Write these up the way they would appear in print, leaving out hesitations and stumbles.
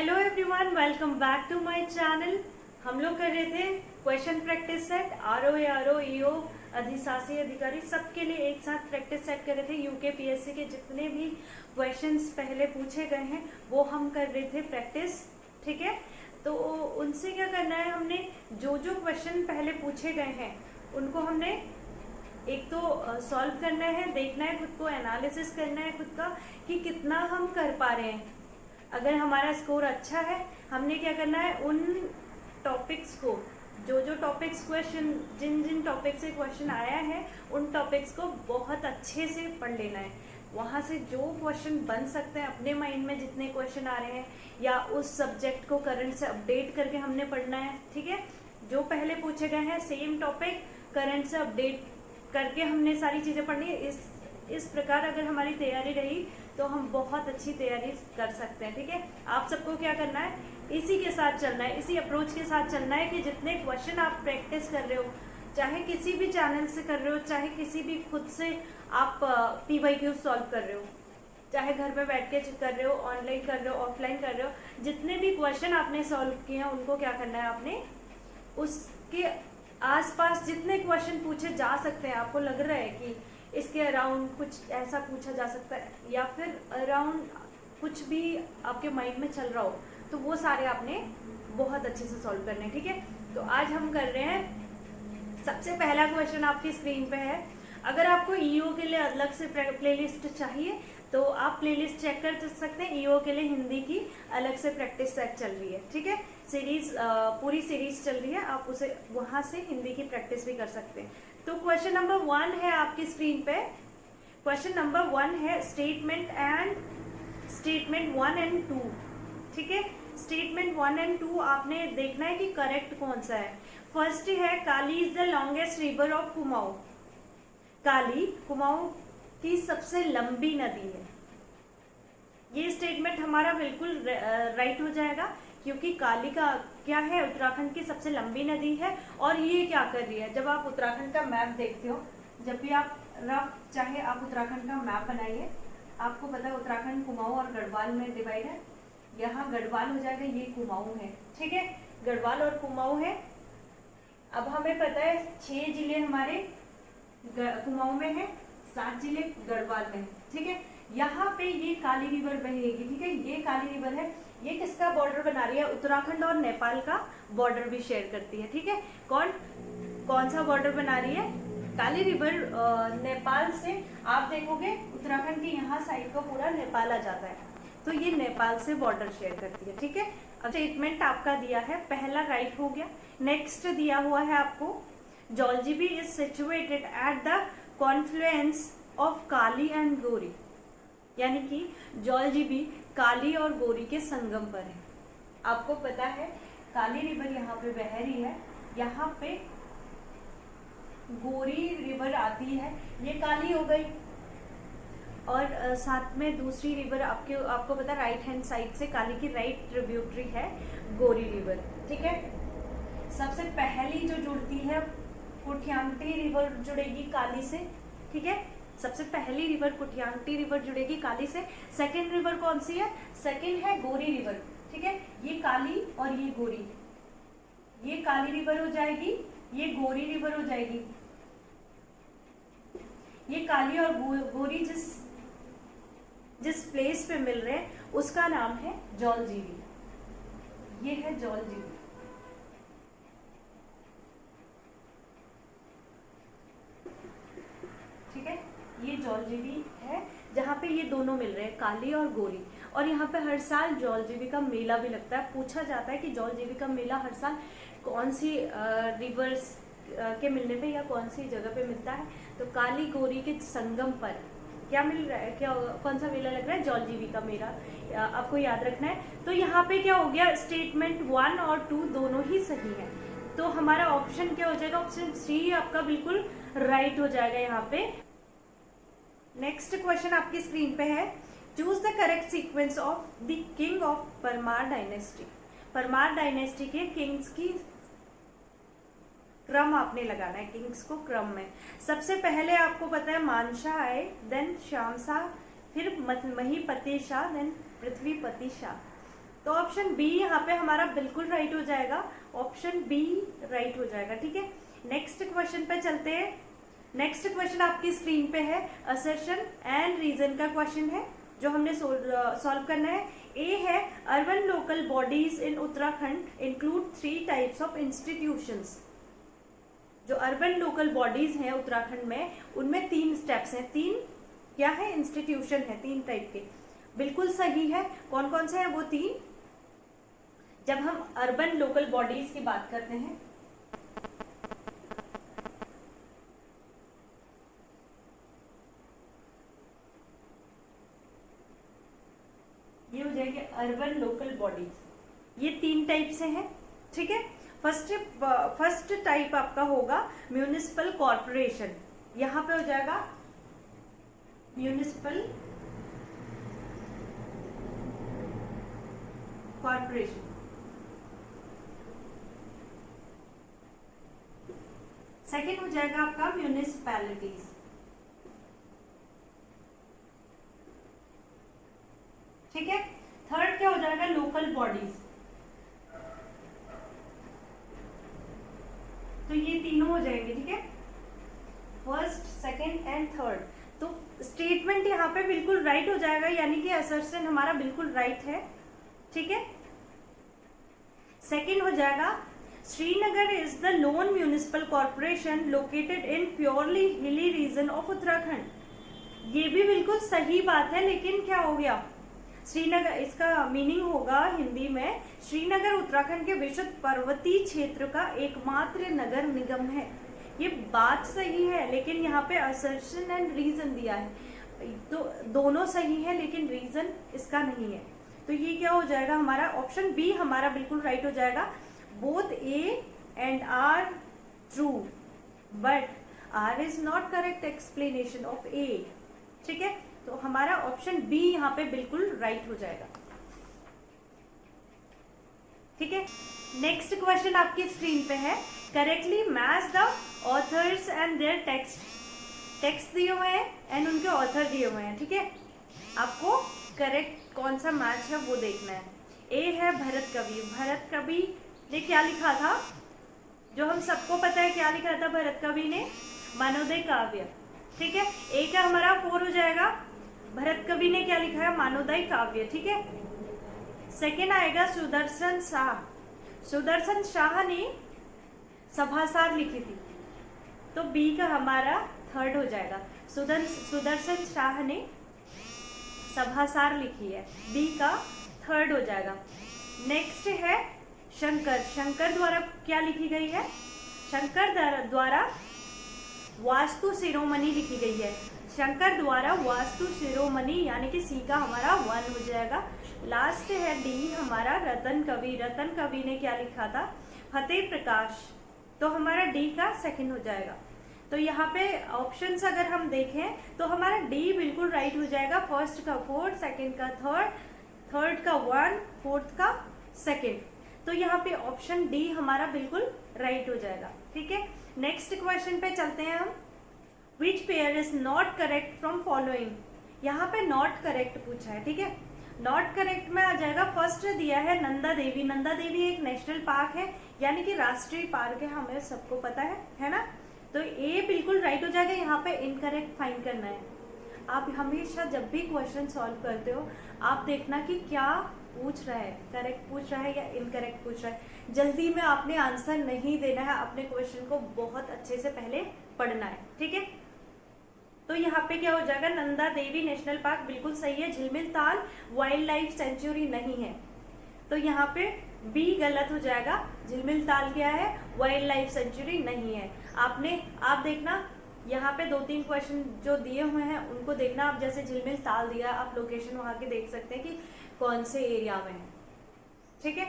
Hello everyone, welcome back to my channel. हम लोग कर रहे थे question practice set RO EO अधिशासी अधिकारी सबके लिए एक साथ प्रैक्टिस सेट कर रहे थे। यूके पीएससी के जितने भी क्वेश्चंस पहले पूछे गए हैं वो हम कर रहे थे प्रैक्टिस। ठीक है, तो उनसे क्या करना है, हमने जो जो क्वेश्चन पहले पूछे गए हैं उनको हमने एक तो सॉल्व करना है, देखना है खुद को, एनालिसिस करना है खुद का कि कितना हम कर पा रहे हैं। अगर हमारा स्कोर अच्छा है, हमने क्या करना है, उन टॉपिक्स को, जो जो टॉपिक्स क्वेश्चन, जिन जिन टॉपिक से क्वेश्चन आया है उन टॉपिक्स को बहुत अच्छे से पढ़ लेना है। वहाँ से जो क्वेश्चन बन सकते हैं अपने माइंड में, जितने क्वेश्चन आ रहे हैं, या उस सब्जेक्ट को करंट से अपडेट करके हमने पढ़ना है। ठीक है, जो पहले पूछे गए हैं सेम टॉपिक करंट से अपडेट करके हमने सारी चीज़ें पढ़नी है। इस प्रकार अगर हमारी तैयारी रही तो हम बहुत अच्छी तैयारी कर सकते हैं। ठीक है, आप सबको क्या करना है, इसी के साथ चलना है, इसी अप्रोच के साथ चलना है कि जितने क्वेश्चन आप प्रैक्टिस कर रहे हो, चाहे किसी भी चैनल से कर रहे हो, चाहे किसी भी खुद से आप PYQ सॉल्व कर रहे हो, चाहे घर पे बैठ के कर रहे हो, ऑनलाइन कर रहे हो, ऑफलाइन कर रहे हो, जितने भी क्वेश्चन आपने सॉल्व किए हैं उनको क्या करना है, आपने उसके आसपास जितने क्वेश्चन पूछे जा सकते हैं, आपको लग रहा है कि इसके अराउंड कुछ ऐसा पूछा जा सकता है या फिर अराउंड कुछ भी आपके माइंड में चल रहा हो, तो वो सारे आपने बहुत अच्छे से सॉल्व करने हैं। ठीक है, तो आज हम कर रहे हैं, सबसे पहला क्वेश्चन आपकी स्क्रीन पे है। अगर आपको ईओ के लिए अलग से प्लेलिस्ट चाहिए तो आप प्लेलिस्ट चेक कर सकते हैं। ईओ के लिए हिंदी की अलग से प्रैक्टिस सेट चल रही है। ठीक है, सीरीज पूरी सीरीज चल रही है, आप उसे वहां से हिंदी की प्रैक्टिस भी कर सकते हैं। तो क्वेश्चन नंबर 1 है आपकी स्क्रीन पे। क्वेश्चन नंबर 1 है स्टेटमेंट 1 एंड 2। ठीक है, स्टेटमेंट 1 एंड 2 आपने देखना है कि करेक्ट कौन सा है। फर्स्ट है Kali is the longest river of Kumaon. Kali Kumaon की सबसे लंबी नदी है। ये स्टेटमेंट हमारा बिल्कुल राइट हो जाएगा, क्योंकि काली का क्या है, उत्तराखंड की सबसे लंबी नदी है। और ये क्या कर रही है, जब आप उत्तराखंड का मैप देखते हो, जब भी आप चाहे आप उत्तराखंड का मैप बनाइए, आपको पता है उत्तराखंड कुमाऊं और गढ़वाल में डिवाइड है। यहाँ गढ़वाल हो जाएगा, ये कुमाऊं है। ठीक है, गढ़वाल और कुमाऊं है। अब हमें पता है 6 जिले हमारे कुमाऊं में है, 7 जिले गढ़वाल में है। ठीक है, यहाँ पे ये काली रिवर बहेगी। ठीक है, ये काली रिवर है, ये किसका बॉर्डर बना रही है, उत्तराखंड और नेपाल का बॉर्डर भी शेयर करती है। ठीक है, कौन सा बॉर्डर बना रही है, काली रिवर। नेपाल से आप देखोगे उत्तराखंड की यहाँ साइड को पूरा नेपाल आ जाता है, तो ये नेपाल से बॉर्डर शेयर करती है। ठीक है, अब स्टेटमेंट आपका दिया है, पहला राइट हो गया। नेक्स्ट दिया हुआ है आपको, Jauljibi is situated at the confluence of Kali and Gori, यानी कि जॉलजीबी काली और गोरी के संगम पर है। आपको पता है काली रिवर यहाँ पे बह रही है, यहाँ पे गोरी रिवर आती है, ये काली हो गई, और साथ में दूसरी रिवर आपको पता है राइट हैंड साइड से काली की राइट ट्रिब्यूटरी है गोरी रिवर। ठीक है, सबसे पहली जो जुड़ती है कुठियांटी रिवर जुड़ेगी काली से। ठीक है, सबसे पहली रिवर कुठियांटी रिवर जुड़ेगी काली से। सेकंड रिवर कौन सी है, सेकंड है गोरी रिवर। ठीक है, ये काली और ये गोरी, ये काली रिवर हो जाएगी, ये गोरी रिवर हो जाएगी। ये काली और गोरी जिस प्लेस पे मिल रहे हैं उसका नाम है जॉलजीबी। ये है जॉलजीबी। ठीक है, ये जॉलजीबी है जहाँ पे ये दोनों मिल रहे हैं, काली और गोरी। और यहाँ पे हर साल जॉलजीबी का मेला भी लगता है। पूछा जाता है कि जॉलजीबी का मेला हर साल कौन सी रिवर्स के मिलने पे या कौन सी जगह पे मिलता है, तो काली गोरी के संगम पर क्या मिल रहा है, क्या कौन सा मेला लग रहा है, जॉलजीबी का मेला, आपको याद रखना है। तो यहाँ पे क्या हो गया, स्टेटमेंट 1 और 2 दोनों ही सही है, तो हमारा ऑप्शन क्या हो जाएगा, ऑप्शन C आपका बिल्कुल राइट हो जाएगा यहाँ पे। नेक्स्ट क्वेश्चन आपकी स्क्रीन पे है, choose the correct sequence of the king of Parmar dynasty. Parmar dynasty के किंग्स की क्रम आपने लगाना है, किंग्स को क्रम में। सबसे पहले आपको पता है मानशाह आए, देन श्याम शाह, फिर महीपति शाह, देन पृथ्वीपति शाह। तो ऑप्शन बी यहाँ पे हमारा बिल्कुल राइट हो जाएगा, ऑप्शन बी राइट हो जाएगा। ठीक है, नेक्स्ट क्वेश्चन पे चलते हैं। नेक्स्ट क्वेश्चन आपकी स्क्रीन पे है, असर्शन एंड रीजन का क्वेश्चन है जो हमने सॉल्व करना है। ए है, urban local bodies in Uttarakhand include 3 types of institutions. जो अर्बन लोकल बॉडीज हैं उत्तराखंड में, उनमें 3 स्टेप्स हैं, 3 क्या है, इंस्टीट्यूशन है, 3 टाइप के। बिल्कुल सही है। कौन कौन से हैं वो 3? जब हम अर्बन लोकल बॉडीज की बात करते हैं, ये हो जाएगी अर्बन लोकल बॉडीज, ये 3 टाइप से हैं। ठीक है, फर्स्ट टाइप आपका होगा म्यूनिसिपल कॉर्पोरेशन, यहां पे हो जाएगा म्यूनिसिपल कॉर्पोरेशन। सेकेंड हो जाएगा आपका म्यूनिसिपैलिटीज। ठीक है, थर्ड क्या हो जाएगा, लोकल बॉडीज। तो ये तीनों हो जाएंगे। ठीक है, फर्स्ट, सेकेंड एंड थर्ड। तो स्टेटमेंट यहाँ पे बिल्कुल राइट हो जाएगा, यानी कि असर्शन हमारा बिल्कुल राइट है। ठीक है, सेकेंड हो जाएगा, Srinagar is the loan municipal corporation located in purely hilly region of Uttarakhand. ये भी बिल्कुल सही बात है, लेकिन क्या हो गया, श्रीनगर, इसका मीनिंग होगा हिंदी में, श्रीनगर उत्तराखंड के विशुद्ध पर्वतीय क्षेत्र का एकमात्र नगर निगम है। ये बात सही है, लेकिन यहाँ पे असर्शन एंड रीजन दिया है, तो दोनों सही है लेकिन रीजन इसका नहीं है। तो ये क्या हो जाएगा, हमारा ऑप्शन बी हमारा बिल्कुल राइट हो जाएगा। Both A and R true but R is not correct explanation of A. ठीक है, तो हमारा ऑप्शन बी यहाँ पे बिल्कुल राइट हो जाएगा। ठीक है, नेक्स्ट क्वेश्चन आपकी स्क्रीन पे है, correctly match the authors and their text दिए हुए हैं एंड उनके ऑथर दिए हुए हैं। ठीक है, आपको करेक्ट कौन सा मैच है वो देखना है। ए है भरत कवि। भरत कवि ने क्या लिखा था, जो हम सबको पता है, क्या लिखा था भरत कवि ने, मानवोदय काव्य। ठीक है, ए का हमारा 4 हो जाएगा। भरत कवि ने क्या लिखा है, मानवोदय काव्य। ठीक है, सेकेंड आएगा सुदर्शन शाह। सुदर्शन शाह ने सभासार लिखी थी, तो बी का हमारा 3rd हो जाएगा। सुदर्शन शाह ने सभासार लिखी है, बी का 3rd हो जाएगा। नेक्स्ट है शंकर। शंकर द्वारा क्या लिखी गई है, शंकर द्वारा वास्तु शिरोमणि लिखी गई है। शंकर द्वारा वास्तु शिरोमणि, यानी कि सी का हमारा 1 हो जाएगा। लास्ट है डी हमारा रतन कवि। रतन कवि ने क्या लिखा था, फतेह प्रकाश, तो हमारा डी का 2nd हो जाएगा। तो यहाँ पे ऑप्शंस अगर हम देखें तो हमारा डी बिल्कुल राइट हो जाएगा। फर्स्ट का 4, सेकंड का 3rd, थर्ड का 1, फोर्थ का 2nd। तो यहाँ पे ऑप्शन डी हमारा बिल्कुल राइट हो जाएगा। ठीक है, नेक्स्ट क्वेश्चन पे चलते हैं हम। Which pair is not correct from following. यहाँ पे नॉट करेक्ट पूछा है। ठीक है, नॉट करेक्ट में आ जाएगा, फर्स्ट दिया है नंदा देवी। नंदा देवी एक नेशनल पार्क है, यानी कि राष्ट्रीय पार्क है, हमें सबको पता है ना। तो ए बिल्कुल राइट हो जाएगा। यहाँ पे इनकरेक्ट फाइंड करना है। आप हमेशा जब भी क्वेश्चन सॉल्व करते हो, आप देखना कि क्या पूछ रहा है, करेक्ट पूछ रहा है या इनकरेक्ट पूछ रहा है। जल्दी में आपने आंसर नहीं देना है, अपने क्वेश्चन को बहुत अच्छे से पहले पढ़ना है। ठीक है, तो यहाँ पे क्या हो जाएगा, नंदा देवी नेशनल पार्क बिल्कुल सही है। झिलमिल ताल वाइल्ड लाइफ सेंचुरी नहीं है, तो यहाँ पे बी गलत हो जाएगा। झिलमिल ताल क्या है, वाइल्ड लाइफ सेंचुरी नहीं है। आप देखना यहाँ पे 2-3 क्वेश्चन जो दिए हुए हैं उनको देखना आप। जैसे झिलमिल ताल दिया, आप लोकेशन वहां के देख सकते हैं कि कौन से एरिया में है। ठीक है,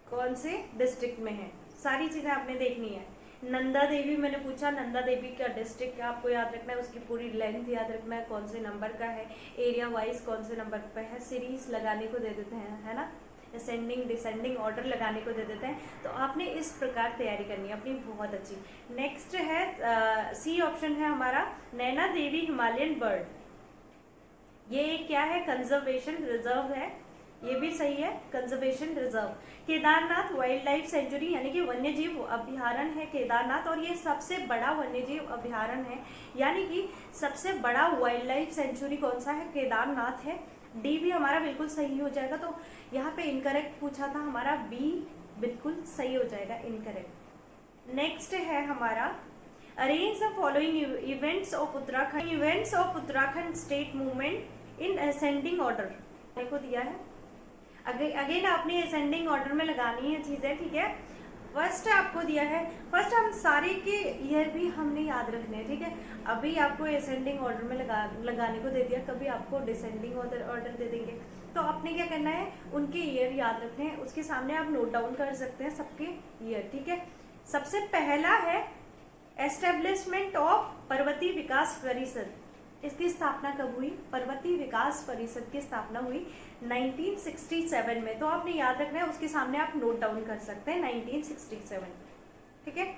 कौन से डिस्ट्रिक्ट में है, सारी चीजें आपने देखनी है। नंदा देवी मैंने पूछा, नंदा देवी का डिस्ट्रिक्ट आपको याद रखना है, उसकी पूरी लेंथ याद रखना है, कौन से नंबर का है, एरिया वाइज कौन से नंबर पे है। सीरीज लगाने को दे देते हैं, है ना, असेंडिंग डिसेंडिंग ऑर्डर लगाने को दे देते हैं। तो आपने इस प्रकार तैयारी करनी है अपनी बहुत अच्छी। नेक्स्ट है सी ऑप्शन है हमारा, नैना देवी हिमालयन बर्ड। ये क्या है, कंजर्वेशन रिजर्व है, ये भी सही है, conservation reserve. Kedarnath wild life sanctuary यानी कि वन्य जीव अभ्यारण्य है केदारनाथ, और ये सबसे बड़ा वन्य जीव अभ्यारण्य है, यानी कि सबसे बड़ा वाइल्ड लाइफ सेंचुरी कौन सा है, केदारनाथ है। डी भी हमारा बिल्कुल सही हो जाएगा। तो यहाँ पे इनकरेक्ट पूछा था, हमारा बी बिल्कुल सही हो जाएगा, इनकरेक्ट। नेक्स्ट है हमारा arrange the following events of Uttarakhand state movement in ascending order को दिया है। अगेन आपने असेंडिंग ऑर्डर में लगानी है चीजें, ठीक है। फर्स्ट आपको दिया है, फर्स्ट हम सारे के ईयर भी हमने याद रखने हैं, ठीक है। अभी आपको असेंडिंग ऑर्डर में लगाने को दे दिया, कभी आपको डिसेंडिंग ऑर्डर दे देंगे, तो आपने क्या करना है, उनके ईयर याद रखने हैं। उसके सामने आप नोट डाउन कर सकते हैं सबके ईयर, ठीक है। सबसे पहला है एस्टेब्लिशमेंट ऑफ पर्वतीय विकास परिषद। इसकी स्थापना कब हुई, पर्वतीय विकास परिषद की स्थापना हुई 1967 में। तो आपने याद रखना है, उसके सामने आप नोट डाउन कर सकते हैं 1967, ठीक है।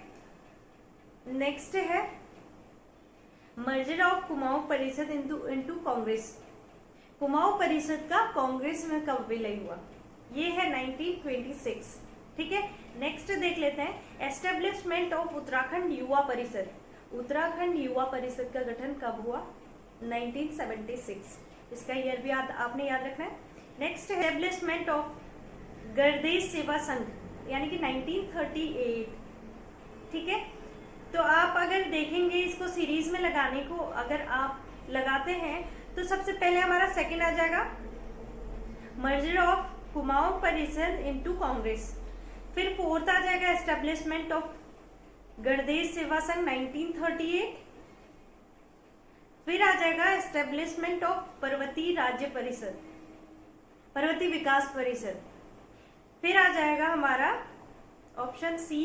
नेक्स्ट है मर्जर ऑफ कुमाऊं परिषद इनटू कांग्रेस। कुमाऊं परिषद का कांग्रेस में कब विलय हुआ, ये है 1926, ठीक है। नेक्स्ट देख लेते हैं एस्टेब्लिशमेंट ऑफ उत्तराखंड युवा परिषद। उत्तराखंड युवा परिषद का गठन कब हुआ, 1976। इसका ईयर भी आपने याद रखना है। नेक्स्ट एस्टेब्लिशमेंट ऑफ गर्देश सेवा संघ यानी कि 1938, ठीक है। तो आप अगर देखेंगे इसको सीरीज में लगाने को, अगर आप लगाते हैं तो सबसे पहले हमारा सेकंड आ जाएगा मर्जर ऑफ कुमाऊं परिषद इनटू कांग्रेस, फिर फोर्थ आ जाएगा एस्टेब्लिशमेंट ऑफ गर्देश सेवा संघ 1938, फिर आ जाएगा एस्टेब्लिशमेंट ऑफ पर्वतीय राज्य परिषद, पर्वतीय विकास परिषद, फिर आ जाएगा हमारा option C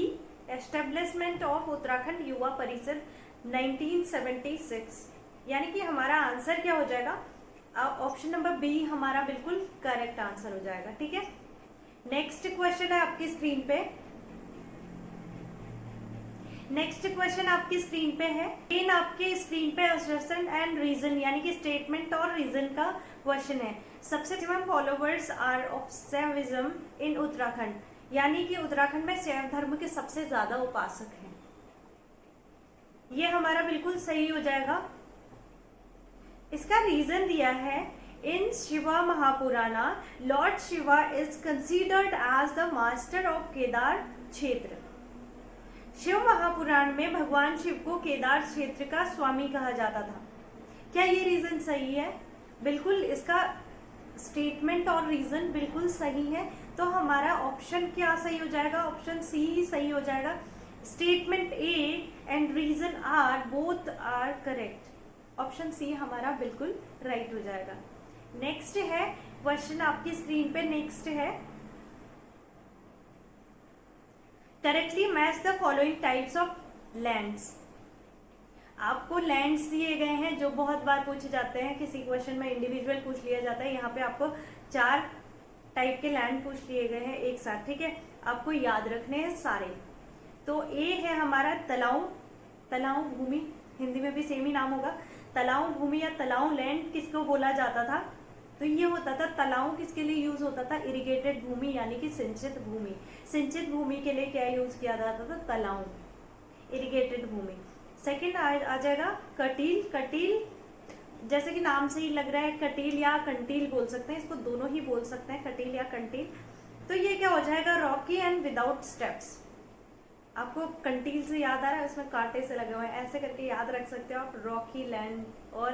establishment of Uttarakhand Yuva Parishad 1976। यानी कि हमारा आंसर क्या हो जाएगा, ऑप्शन नंबर बी हमारा बिल्कुल करेक्ट आंसर हो जाएगा, ठीक है। नेक्स्ट क्वेश्चन है आपकी स्क्रीन पे, नेक्स्ट क्वेश्चन आपकी स्क्रीन पे है, इन आपके स्क्रीन पे असर्शन एंड रीजन यानी कि स्टेटमेंट और रीजन का क्वेश्चन है। सबसे maximum followers are of Shaivism in Uttarakhand, यानी कि उत्तराखंड में शैव धर्म के सबसे ज्यादा उपासक हैं। ये हमारा बिल्कुल सही हो जाएगा। इसका रीजन दिया है in Shiva Mahapurana lord Shiva is considered as the master of Kedar Kshetra. Shiv Mahapuran में भगवान शिव को केदार क्षेत्र का स्वामी कहा जाता था। क्या ये रीजन सही है, बिल्कुल इसका स्टेटमेंट और रीजन बिल्कुल सही है। तो हमारा ऑप्शन क्या सही हो जाएगा, ऑप्शन सी ही सही हो जाएगा। Statement A and reason R both are correct, option C हमारा बिल्कुल राइट हो जाएगा। नेक्स्ट है क्वेश्चन आपकी स्क्रीन पे, नेक्स्ट है correctly match the following types of lands. आपको लैंड्स दिए गए हैं जो बहुत बार पूछे जाते हैं, किसी क्वेश्चन में इंडिविजुअल पूछ लिया जाता है। यहाँ पे आपको 4 टाइप के लैंड पूछ लिए गए हैं एक साथ, ठीक है। आपको याद रखने हैं सारे। तो ए है हमारा तलाऊ, तलाऊ भूमि, हिंदी में भी सेम ही नाम होगा। तलाऊ भूमि या तलाऊ लैंड किसको बोला जाता था, तो ये होता था तलाऊ किसके लिए यूज होता था, इरिगेटेड भूमि यानी कि सिंचित भूमि। सिंचित भूमि के लिए क्या यूज किया जाता था, तलाऊ, इरिगेटेड भूमि। सेकंड आ जाएगा कटील। कटील जैसे कि नाम से ही लग रहा है, कटील या कंटील बोल सकते हैं, इसको दोनों ही बोल सकते हैं, कटील या कंटील। तो ये क्या हो जाएगा, रॉकी एंड विदाउट स्टेप्स। आपको कंटील से याद आ रहा है, उसमें कांटे से लगे हुए हैं, ऐसे करके याद रख सकते हो आप, रॉकी लैंड। और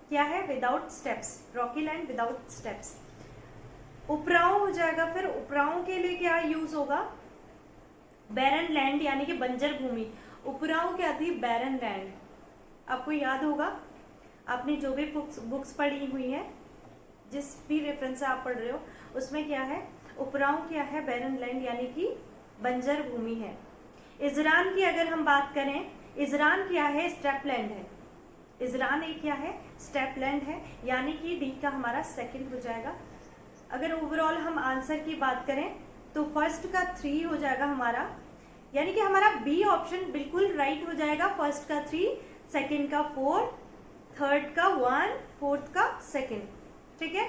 क्या है, without steps, rocky land without steps. Upraon हो जाएगा। फिर उपराऊ के लिए क्या यूज होगा, बैरन लैंड यानी कि बंजर भूमि। उपराऊ क्या थी, बैरन लैंड। आपको याद होगा, आपने जो भी बुक्स पढ़ी हुई है, जिस भी रेफरेंस से आप पढ़ रहे हो, उसमें क्या है, उपराऊ क्या है, बैरन लैंड यानी कि बंजर भूमि है। इजरान की अगर हम बात करें, इजरान क्या है, स्टेपलैंड है। इजरान एक क्या है, स्टेपलैंड है, यानी कि डी का हमारा सेकंड हो जाएगा। अगर ओवरऑल हम आंसर की बात करें तो फर्स्ट का 3 हो जाएगा हमारा, यानी कि हमारा बी ऑप्शन बिल्कुल राइट हो जाएगा। फर्स्ट का 3, सेकंड का 4, थर्ड का 1, फोर्थ का 2, ठीक है।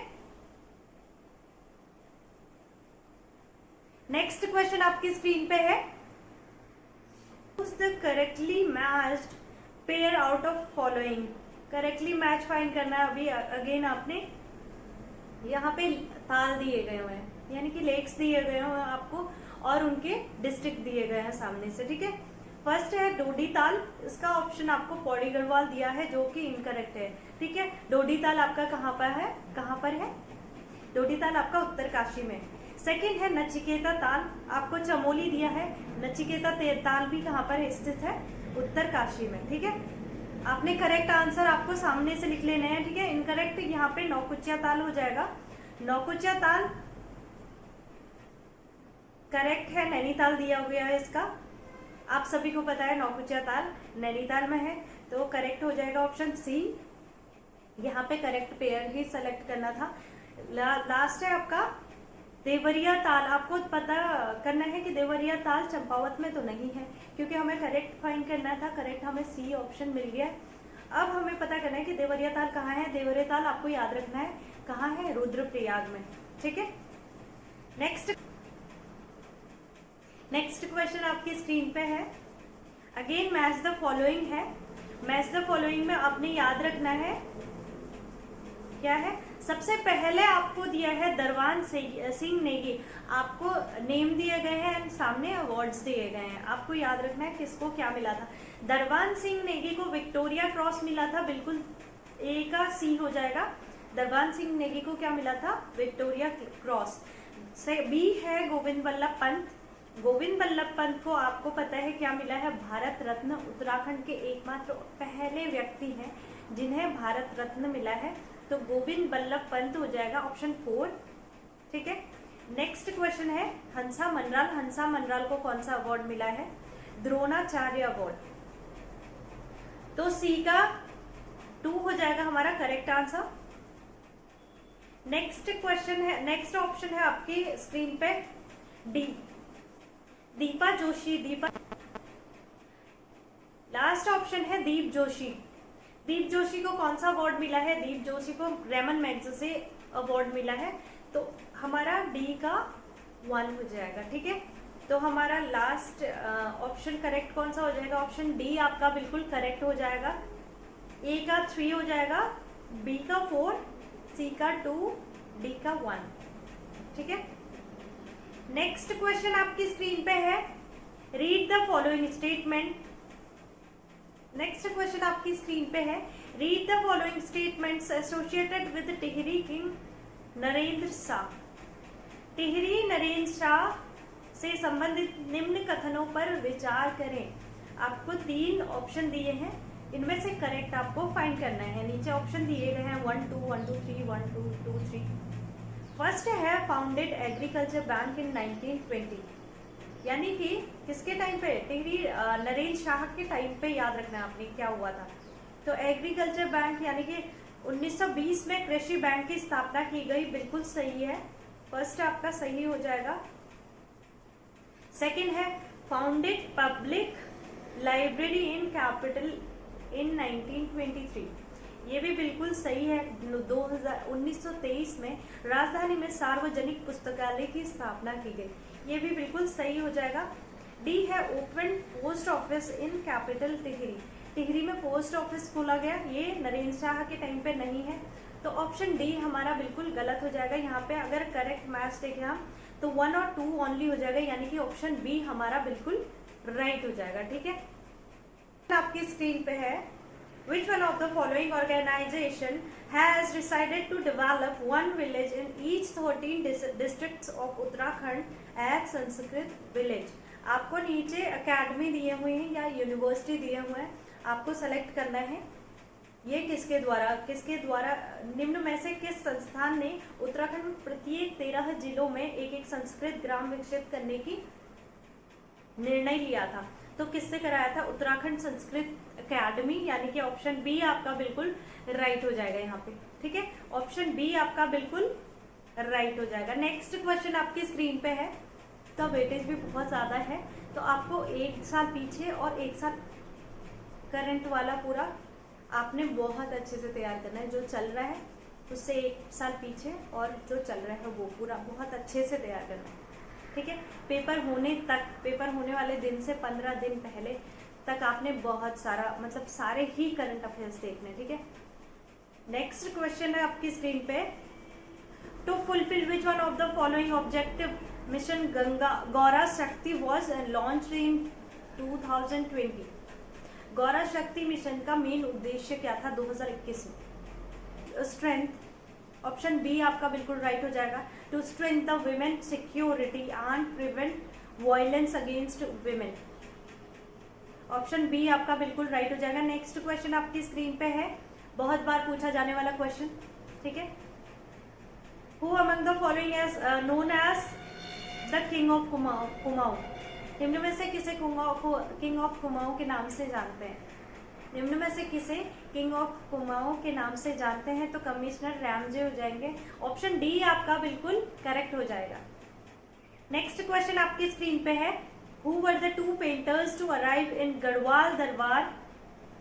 नेक्स्ट क्वेश्चन आपकी स्क्रीन पे है, choose the correctly matched pair out of following. Correctly match find करना है। अभी अगेन आपने यहाँ पे ताल दिए गए हुए हैं, यानी कि लेक्स दिए गए हैं आपको और उनके डिस्ट्रिक्ट दिए गए हैं सामने से, ठीक है। फर्स्ट है डोडी ताल, इसका ऑप्शन आपको पौड़ी गढ़वाल दिया है जो कि इनकरेक्ट है, ठीक है। डोडी ताल आपका कहाँ पर है? डोडी ताल आपका उत्तरकाशी में। सेकंड है नचिकेता ताल, आपको चमोली दिया है। नचिकेता ताल भी कहाँ पर स्थित है? उत्तरकाशी में, ठीक है। आपने करेक्ट आंसर आपको सामने से लिख लेने हैं, ठीक है। इनकरेक्ट यहाँ पे नौकुचिया ताल हो जाएगा। नौकुचिया ताल करेक्ट है, नैनीताल दिया गया है इसका, आप सभी को पता है नौकुचिया ताल नैनीताल में है, तो करेक्ट हो जाएगा ऑप्शन सी। यहाँ पे करेक्ट पेयर ही सेलेक्ट करना था। लास्ट है आपका देवरिया ताल। आपको पता करना है कि देवरिया ताल चंपावत में तो नहीं है, क्योंकि हमें करेक्ट फाइंड करना था। करेक्ट हमें सी ऑप्शन मिल गया। अब हमें पता करना है कि देवरिया ताल कहाँ है। देवरिया ताल आपको याद रखना है कहाँ है, रुद्रप्रयाग में, ठीक है। नेक्स्ट क्वेश्चन आपकी स्क्रीन पे है, अगेन मैच द फॉलोइंग है। मैच द फॉलोइंग में आपने याद रखना है क्या है। सबसे पहले आपको दिया है दरबान सिंह नेगी, आपको नेम दिए गए हैं एंड सामने अवार्ड्स दिए गए हैं। आपको याद रखना है किसको क्या मिला था। दरबान सिंह नेगी को विक्टोरिया क्रॉस मिला था, बिल्कुल ए का सी हो जाएगा। दरबान सिंह नेगी को क्या मिला था? Victoria cross. बी है गोविंद बल्लभ पंत। गोविंद बल्लभ पंत को आपको पता है क्या मिला है? भारत रत्न। उत्तराखंड के एकमात्र पहले व्यक्ति हैं जिन्हें भारत रत्न मिला है, तो गोविंद बल्लभ पंत हो जाएगा ऑप्शन 4, ठीक है। नेक्स्ट क्वेश्चन है हंसा मनराल। हंसा मनराल को कौन सा अवार्ड मिला है? द्रोणाचार्य अवार्ड। तो सी का 2 हो जाएगा हमारा करेक्ट आंसर। नेक्स्ट क्वेश्चन है, नेक्स्ट ऑप्शन है आपकी स्क्रीन पे D, Deepa Joshi. Last option है दीप जोशी। दीप जोशी को कौन सा अवार्ड मिला है? दीप जोशी को रेमन मैग्सेसे अवार्ड मिला है, तो हमारा डी का 1 हो जाएगा, ठीक है। तो हमारा लास्ट ऑप्शन करेक्ट कौन सा हो जाएगा? ऑप्शन डी आपका बिल्कुल करेक्ट हो जाएगा। ए का 3 हो जाएगा, बी का 4, सी का 2, डी का 1, ठीक है। नेक्स्ट क्वेश्चन आपकी स्क्रीन पे है, read the following statement. Next question आपकी स्क्रीन पे है, read the following statements associated with Tehri king Narendra Shah. Tehri Narendra Shah से संबंधित निम्न कथनों पर विचार करें। आपको 3 ऑप्शन दिए हैं, इनमें से करेक्ट आपको फाइंड करना है। नीचे ऑप्शन दिए गए हैं 1 2 1 2 3 1 2 2 3। फर्स्ट है फाउंडेड एग्रीकल्चर बैंक इन 1920, यानी कि किसके टाइम पे? टिहरी नरेंद्र शाह के टाइम पे। याद रखना है आपने क्या हुआ था। तो एग्रीकल्चर बैंक यानी कि 1920 में कृषि बैंक की स्थापना की गई, बिल्कुल सही है। फर्स्ट आपका सही हो जाएगा। सेकंड है founded public library in capital in 1923, ये भी बिल्कुल सही है। 1923 में राजधानी में सार्वजनिक पुस्तकालय की स्थापना की गई, ये भी बिल्कुल सही हो जाएगा। डी है open post office in capital Tehri, Tehri में पोस्ट ऑफिस खोला गया, ये नरेंद्र शाह के टाइम पे नहीं है, तो ऑप्शन डी हमारा बिल्कुल गलत हो जाएगा। यहाँ पे अगर करेक्ट मैच देखें हम तो 1 और 2 ओनली हो जाएगा, यानी कि ऑप्शन बी हमारा बिल्कुल राइट हो जाएगा, ठीक है। आपकी स्क्रीन पे है, which one of the following organization has decided to develop one village in each 13 districts of Uttarakhand as Sanskrit village। आपको नीचे अकेडमी दिए हुए हैं या यूनिवर्सिटी दिए हुए हैं, आपको सेलेक्ट करना है ये किसके द्वारा निम्न में से किस संस्थान ने उत्तराखंड में प्रत्येक 13 जिलों में एक संस्कृत ग्राम विकसित करने की निर्णय लिया था। तो किससे कराया था? उत्तराखंड संस्कृत अकेडमी, यानी कि ऑप्शन बी आपका बिल्कुल राइट हो जाएगा यहाँ पे, ठीक है। ऑप्शन बी आपका बिल्कुल राइट हो जाएगा। नेक्स्ट क्वेश्चन आपकी स्क्रीन पे है, तो वेटेज भी बहुत ज्यादा है, तो आपको 1 साल पीछे और 1 साल करंट वाला पूरा आपने बहुत अच्छे से तैयार करना है। जो चल रहा है उससे 1 साल पीछे और जो चल रहा है वो पूरा बहुत अच्छे से तैयार करना है। ठीक है। पेपर होने वाले दिन से 15 दिन पहले तक आपने बहुत सारा मतलब सारे ही करंट अफेयर्स देखने, ठीक है। नेक्स्ट क्वेश्चन है आपकी स्क्रीन पे, to fulfil which one of the following objective mission Gaura Shakti was launch in 2020। Gaura शक्ति मिशन का मेन उद्देश्य क्या था 2021 में? स्ट्रेंथ, ऑप्शन बी आपका बिल्कुल राइट हो जाएगा, to strength the women security and prevent violence against women. Option B आपका बिल्कुल राइट हो जाएगा। नेक्स्ट क्वेश्चन आपकी स्क्रीन पे है, बहुत बार पूछा जाने वाला क्वेश्चन, ठीक है। Who among the following as known as the king of Kumaon? निम्न में से किसे किंग ऑफ कुमाऊं के नाम से जानते हैं? निम्न में से किसे किंग ऑफ कुमाऊं के नाम से जानते हैं? तो कमिश्नर रामजे हो जाएंगे। ऑप्शन डी आपका बिल्कुल करेक्ट हो जाएगा। नेक्स्ट क्वेश्चन आपकी स्क्रीन पे है, who were the 2 painters to arrive in Garhwal Darbar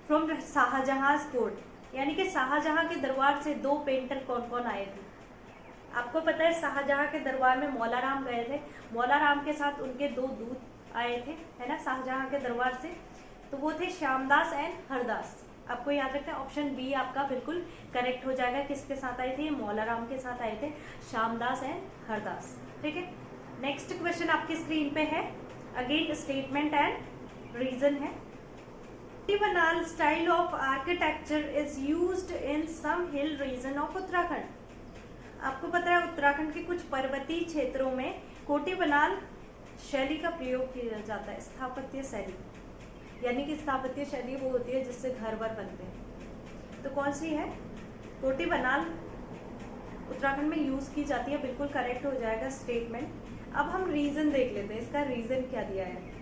from Shahjahan court? यानी कि शाहजहां के दरबार से 2 पेंटर कौन कौन आए थे? आपको पता है शाहजहां के दरबार में मौलाराम गए थे, मौलाराम के साथ उनके 2 दूत आए थे, है ना, शाहजहां के दरबार से। तो वो थे श्यामदास एंड हरदास। आपको याद रखना है, ऑप्शन बी आपका बिल्कुल करेक्ट हो जाएगा। किसके साथ आए थे? मौलाराम के साथ आए थे, श्यामदास एंड हरदास, ठीक है। नेक्स्ट क्वेश्चन आपकी स्क्रीन पे है, अगेन स्टेटमेंट एंड रीजन है। Kotibanal style of architecture is used in some hill region of Uttarakhand. आपको पता है उत्तराखंड के कुछ पर्वतीय क्षेत्रों में कोटीबनाल शैली का प्रयोग किया जाता है, स्थापत्य शैली, यानी कि स्थापत्य शैली वो होती है जिससे घर वर बनते हैं। तो कौन सी है? कोटीबनाल उत्तराखंड में यूज की जाती है, बिल्कुल करेक्ट हो जाएगा स्टेटमेंट। अब हम रीजन देख लेते हैं, इसका रीजन क्या दिया है।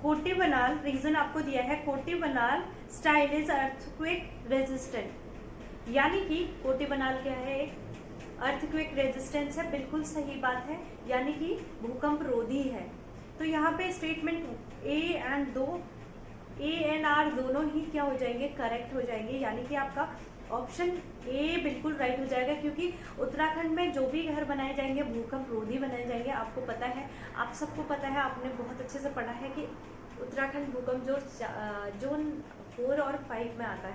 कोटीबनाल रीजन आपको दिया है, Kotibanal style is earthquake resistant, यानी कि कोटीबनाल क्या है? एक अर्थक्वेक रेजिस्टेंस है, बिल्कुल सही बात है, यानी कि भूकंप रोधी है। तो यहाँ पे स्टेटमेंट ए एंड आर दोनों ही क्या हो जाएंगे? करेक्ट हो जाएंगे, यानी कि आपका ऑप्शन ए बिल्कुल राइट हो जाएगा, क्योंकि उत्तराखंड में जो भी घर बनाए जाएंगे भूकंप रोधी बनाए जाएंगे। आपको पता है, आप सबको पता है, आपने बहुत अच्छे से पढ़ा है कि उत्तराखंड भूकंप जोन 4 और 5 में आता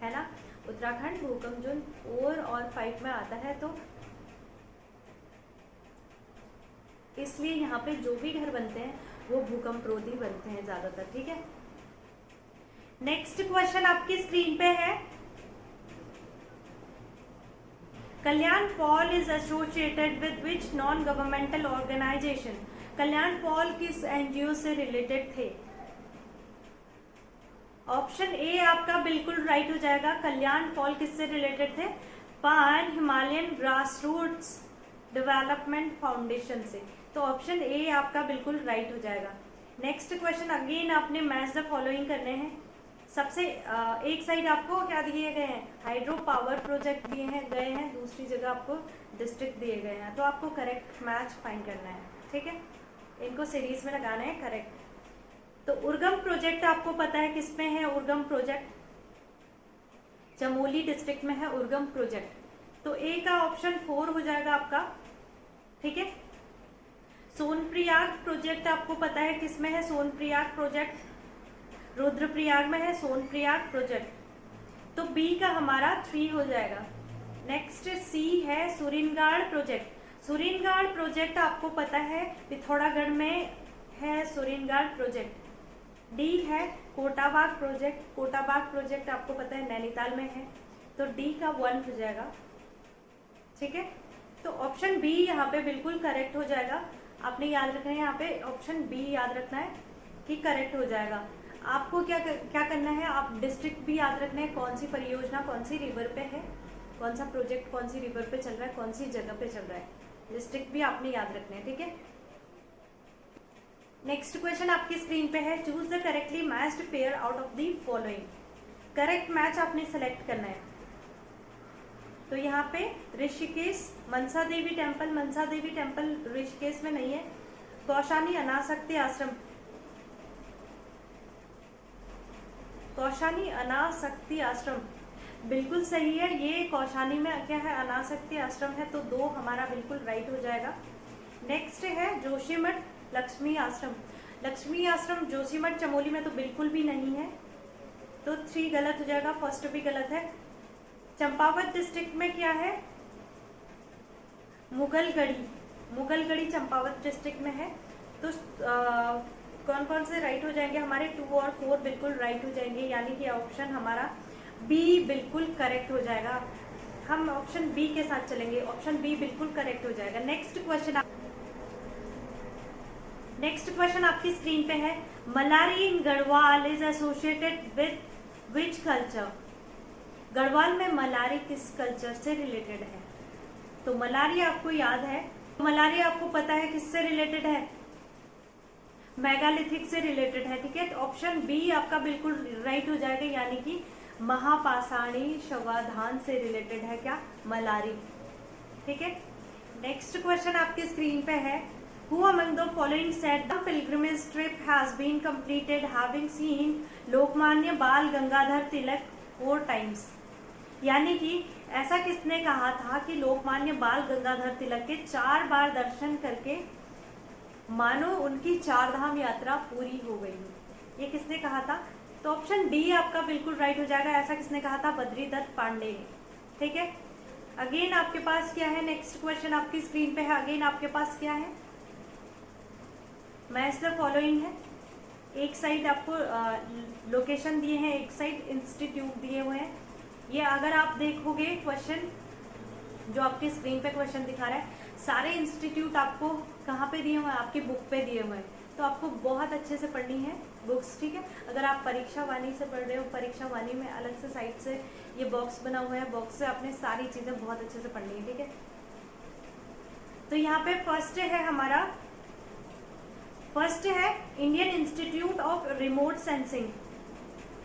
है ना। उत्तराखंड भूकंप जोन 4 और 5 में आता है, तो इसलिए यहाँ पे जो भी घर बनते हैं वो भूकंप रोधी बनते हैं ज्यादातर, ठीक है। नेक्स्ट क्वेश्चन आपकी स्क्रीन पे है, Kalyan Paul is associated with which non governmental organization? Kalyan Paul किस एनजीओ से रिलेटेड थे? ऑप्शन ए आपका बिल्कुल राइट हो जाएगा। कल्याण पॉल किससे रिलेटेड थे? पान हिमालयन ग्रासरूट्स डेवलपमेंट फाउंडेशन से। तो ऑप्शन ए आपका बिल्कुल राइट हो जाएगा। नेक्स्ट क्वेश्चन अगेन आपने मैच द फॉलोइंग करने हैं। सबसे एक साइड आपको क्या दिए गए हैं? हाइड्रो पावर प्रोजेक्ट दिए हैं गए हैं, दूसरी जगह आपको डिस्ट्रिक्ट दिए गए हैं। तो आपको करेक्ट मैच फाइंड करना है, ठीक है, इनको सीरीज में लगाना है करेक्ट। तो उर्गम प्रोजेक्ट आपको पता है किस में है? उर्गम प्रोजेक्ट चमोली डिस्ट्रिक्ट में है उर्गम प्रोजेक्ट। तो ए का ऑप्शन 4 हो जाएगा आपका, ठीक है। सोनप्रयाग प्रोजेक्ट आपको पता है किस में है? सोनप्रयाग प्रोजेक्ट रुद्रप्रयाग में है सोनप्रयाग प्रोजेक्ट। तो बी का हमारा 3 हो जाएगा। नेक्स्ट सी है सुरिनगाड़ प्रोजेक्ट। सुरिनगाड़ प्रोजेक्ट आपको पता है पिथौरागढ़ में है सुरिनगाड़ प्रोजेक्ट। डी है कोटाबाग प्रोजेक्ट। कोटाबाग प्रोजेक्ट आपको पता है नैनीताल में है, तो डी का 1 हो जाएगा, ठीक है। तो ऑप्शन बी यहाँ पे बिल्कुल करेक्ट हो जाएगा। आपने याद रखना है, यहाँ पे ऑप्शन बी याद रखना है कि करेक्ट हो जाएगा। आपको क्या करना है, आप डिस्ट्रिक्ट भी याद रखना है, कौन सी परियोजना कौन सी रिवर पे है, कौन सा प्रोजेक्ट कौन सी रिवर पे चल रहा है, कौन सी जगह पे चल रहा है, डिस्ट्रिक्ट भी आपने याद रखना है, ठीक है। नेक्स्ट क्वेश्चन आपकी स्क्रीन पे है, choose the correctly matched pair out of the following. Correct match आपने सेलेक्ट करना है। तो यहाँ पे ऋषिकेश मनसा देवी टेम्पल, मनसा देवी टेम्पल ऋषिकेश में नहीं है। कौशानी अनासक्ति आश्रम, कौशानी अनासक्ति आश्रम बिल्कुल सही है। ये कौशानी में क्या है? अनासक्ति आश्रम है, तो 2 हमारा बिल्कुल राइट हो जाएगा। नेक्स्ट है जोशीमठ लक्ष्मी आश्रम। लक्ष्मी आश्रम जोशीमठ चमोली में तो बिल्कुल भी नहीं है, तो 3 गलत हो जाएगा, फर्स्ट भी गलत है। चंपावत डिस्ट्रिक्ट में क्या है? मुगलगढ़ी। मुगलगढ़ी चंपावत डिस्ट्रिक्ट में है। तो कौन कौन से राइट हो जाएंगे? हमारे 2 और 4 बिल्कुल राइट हो जाएंगे, यानी कि ऑप्शन हमारा बी बिल्कुल करेक्ट हो जाएगा। हम ऑप्शन बी के साथ चलेंगे, ऑप्शन बी बिल्कुल करेक्ट हो जाएगा। नेक्स्ट क्वेश्चन आपकी स्क्रीन पे है, Malari in Garhwal is associated with which culture? Garhwal में मलारी किस कल्चर से रिलेटेड है? तो मलारी आपको याद है, मलारी आपको पता है किससे रिलेटेड है? मेगालिथिक से रिलेटेड है, ठीक है। तो ऑप्शन बी आपका बिल्कुल राइट हो जाएगा, यानी कि महापाषाणी शवाधान से रिलेटेड है क्या? मलारी, ठीक है। नेक्स्ट क्वेश्चन आपकी स्क्रीन पे है, Who among the following said the pilgrimage trip has been completed having seen Lokmanya बाल गंगाधर तिलक 4 times? यानी कि ऐसा किसने कहा था कि लोकमान्य बाल गंगाधर तिलक के 4 बार दर्शन करके मानो उनकी 4 धाम यात्रा पूरी हो गई? ये किसने कहा था? तो ऑप्शन डी आपका बिल्कुल राइट हो जाएगा। ऐसा किसने कहा था? बद्रीदत्त पांडे ने, ठीक है। अगेन आपके पास क्या है? नेक्स्ट क्वेश्चन आपकी स्क्रीन पे है। अगेन आपके पास क्या है? मैच द फॉलोइंग है। एक साइड आपको लोकेशन दिए हैं, एक साइड इंस्टीट्यूट दिए हुए हैं। ये अगर आप देखोगे क्वेश्चन जो आपकी स्क्रीन पे क्वेश्चन दिखा रहा है, सारे इंस्टीट्यूट आपको कहाँ पे दिए हुए हैं? आपकी बुक पे दिए हुए हैं। तो आपको बहुत अच्छे से पढ़नी है बुक्स, ठीक है। अगर आप परीक्षा वाणी से पढ़ रहे हो, परीक्षा वाणी में अलग से साइड से ये बॉक्स बना हुआ है, बॉक्स से आपने सारी चीजें बहुत अच्छे से पढ़नी है, ठीक है। तो यहाँ पे फर्स्ट है हमारा, फर्स्ट है Indian institute of remote sensing.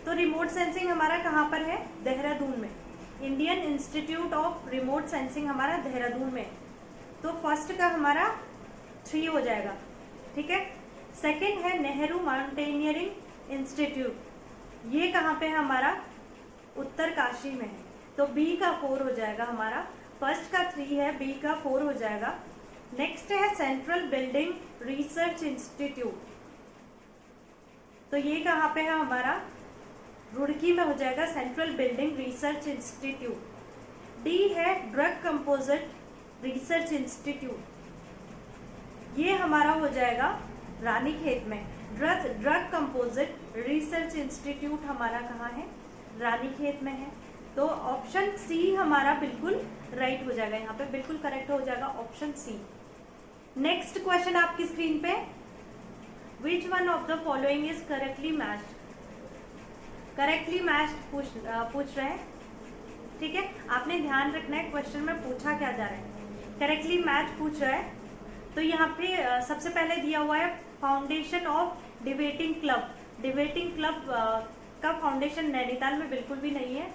तो रिमोट सेंसिंग हमारा कहाँ पर है? देहरादून में। Indian institute of remote sensing हमारा देहरादून में। तो फर्स्ट का हमारा 3 हो जाएगा, ठीक है। सेकंड है नेहरू माउंटेनियरिंग इंस्टीट्यूट, ये कहाँ पे है? हमारा उत्तरकाशी में है। तो बी का 4 हो जाएगा हमारा। फर्स्ट का 3 है, बी का 4 हो जाएगा। नेक्स्ट है सेंट्रल बिल्डिंग रिसर्च इंस्टीट्यूट, तो ये कहाँ पे है? हमारा रुड़की में हो जाएगा, central building research institute. D है ड्रग कंपोजिट रिसर्च इंस्टीट्यूट, ये हमारा हो जाएगा रानीखेत में। ड्रग कंपोजिट रिसर्च इंस्टीट्यूट हमारा कहाँ है? रानीखेत में है। तो ऑप्शन सी हमारा बिल्कुल राइट हो जाएगा, यहाँ पे बिल्कुल करेक्ट हो जाएगा ऑप्शन सी। नेक्स्ट क्वेश्चन आपकी स्क्रीन पे, विच one of the following is correctly matched? Correctly matched पूछ रहे हैं, ठीक है। आपने ध्यान रखना है क्वेश्चन में पूछा क्या जा रहा है। करेक्टली मैच पूछ रहा है, तो यहाँ पे सबसे पहले दिया हुआ है foundation of debating club. Debating club का फाउंडेशन नैनीताल में बिल्कुल भी नहीं है।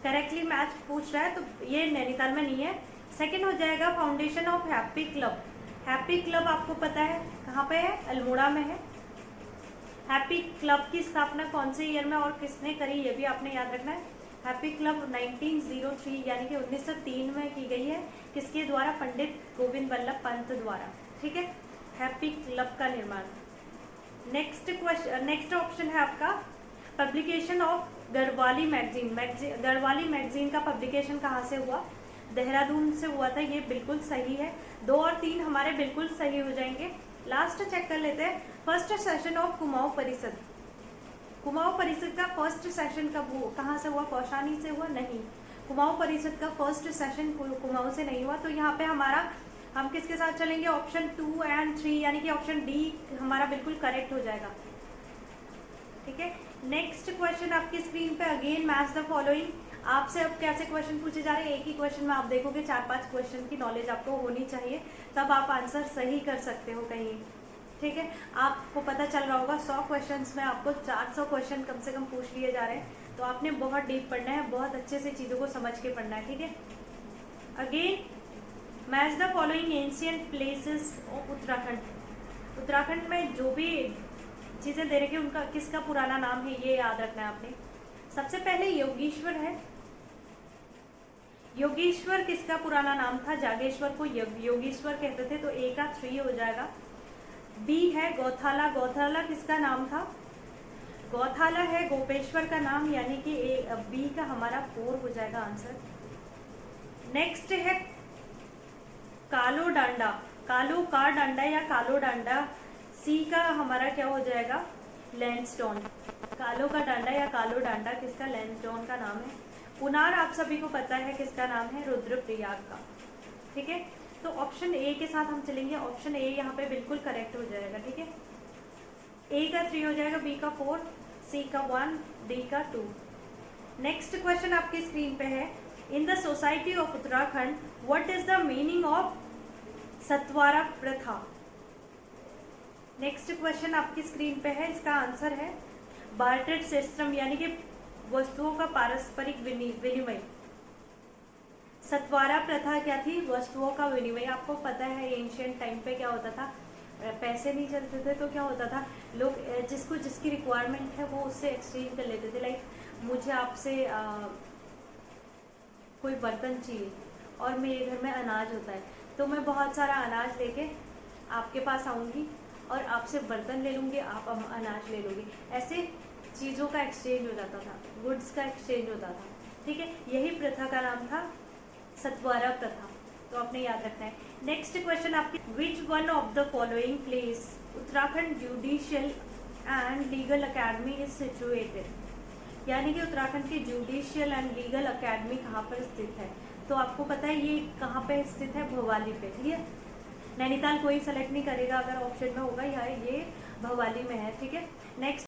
करेक्टली मैच पूछ रहा है, तो ये नैनीताल में नहीं है। सेकंड हो जाएगा foundation of happy club. Happy club आपको पता है कहाँ पे है? अल्मोड़ा में है। हैप्पी क्लब की स्थापना कौन से ईयर में और किसने करी, ये भी आपने याद रखना है। हैप्पी क्लब 1903 यानी कि 1903 में की गई है। किसके द्वारा? पंडित गोविंद वल्लभ पंत द्वारा, ठीक है। हैप्पी क्लब का निर्माण। नेक्स्ट ऑप्शन है आपका publication of Garhwali magazine. Garhwali magazine का पब्लिकेशन कहाँ से हुआ? देहरादून से हुआ था, ये बिल्कुल सही है। 2 और 3 हमारे बिल्कुल सही हो जाएंगे। लास्ट चेक कर लेते हैं, फर्स्ट सेशन ऑफ कुमाऊं परिषद। कुमाऊं परिषद का फर्स्ट सेशन कब कहाँ से हुआ? कौशानी से हुआ? नहीं, कुमाऊं परिषद का फर्स्ट सेशन कुमाऊं से नहीं हुआ। तो यहाँ पे हमारा हम किसके साथ चलेंगे? ऑप्शन 2 एंड 3 यानी कि ऑप्शन डी हमारा बिल्कुल करेक्ट हो जाएगा, ठीक है। नेक्स्ट क्वेश्चन आपकी स्क्रीन पे, अगेन मैच द फॉलोइंग। आपसे अब कैसे क्वेश्चन पूछे जा रहे हैं? एक ही क्वेश्चन में आप देखोगे 4-5 क्वेश्चन की नॉलेज आपको होनी चाहिए, तब आप आंसर सही कर सकते हो कहीं, ठीक है। आपको पता चल रहा होगा 100 क्वेश्चंस में आपको 400 क्वेश्चन कम से कम पूछ लिए जा रहे हैं। तो आपने बहुत डीप पढ़ना है, बहुत अच्छे से चीज़ों को समझ के पढ़ना है, ठीक है। Again match the following ancient places of Uttarakhand. Uttarakhand में जो भी चीज़ें दे रखी है उनका किसका पुराना नाम है, ये याद रखना है आपने। सबसे पहले योगेश्वर है। योगेश्वर किसका पुराना नाम था? जागेश्वर को योगेश्वर कहते थे, तो ए का 3 हो जाएगा। बी है गौथाला, गौथाला किसका नाम था? गौथाला है गोपेश्वर का नाम, यानी कि बी का हमारा 4 हो जाएगा आंसर। नेक्स्ट है कालो डांडा, कालो का डांडा या कालो डांडा, सी का हमारा क्या हो जाएगा? लैंडस्टोन। कालो का डांडा या कालो डांडा किसका? लैंडस्टोन का नाम है। पुनार आप सभी को पता है किसका नाम है? रुद्रप्रयाग का। ठीक है, तो ऑप्शन ए के साथ हम चलेंगे। ऑप्शन ए यहाँ पे बिल्कुल करेक्ट हो जाएगा। ठीक है, ए का 3 हो जाएगा, बी का 4, सी का 1, डी का 2। नेक्स्ट क्वेश्चन आपकी स्क्रीन पे है, in the society of Uttarakhand what is the meaning of Satvara pratha? Next question आपकी स्क्रीन पे है, इसका आंसर है बार्टर सिस्टम, यानी कि वस्तुओं का पारस्परिक विनिमय। सतवारा प्रथा क्या थी? वस्तुओं का विनिमय। आपको पता है एंशियंट टाइम पे क्या होता था, पैसे नहीं चलते थे तो क्या होता था, लोग जिसको जिसकी रिक्वायरमेंट है वो उससे एक्सचेंज कर लेते थे। लाइक मुझे आपसे कोई बर्तन चाहिए और मेरे घर में अनाज होता है, तो मैं बहुत सारा अनाज लेके आपके पास आऊँगी और आपसे बर्तन ले लूँगी, आप अनाज ले लोगी। ऐसे चीज़ों का एक्सचेंज हो जाता था, गुड्स का एक्सचेंज होता था। ठीक है, यही प्रथा का नाम था सतवारा प्रथा, तो आपने याद रखना है। नेक्स्ट क्वेश्चन आपकी, विच one of the following place Uttarakhand judicial and legal academy is situated? यानी कि उत्तराखंड की जुडिशियल एंड लीगल अकेडमी कहाँ पर स्थित है? तो आपको पता है ये कहाँ पे स्थित है? भवाली पे। ठीक है, नैनीताल कोई सेलेक्ट नहीं करेगा अगर ऑप्शन में होगा, या ये भवाली में है। ठीक है, नेक्स्ट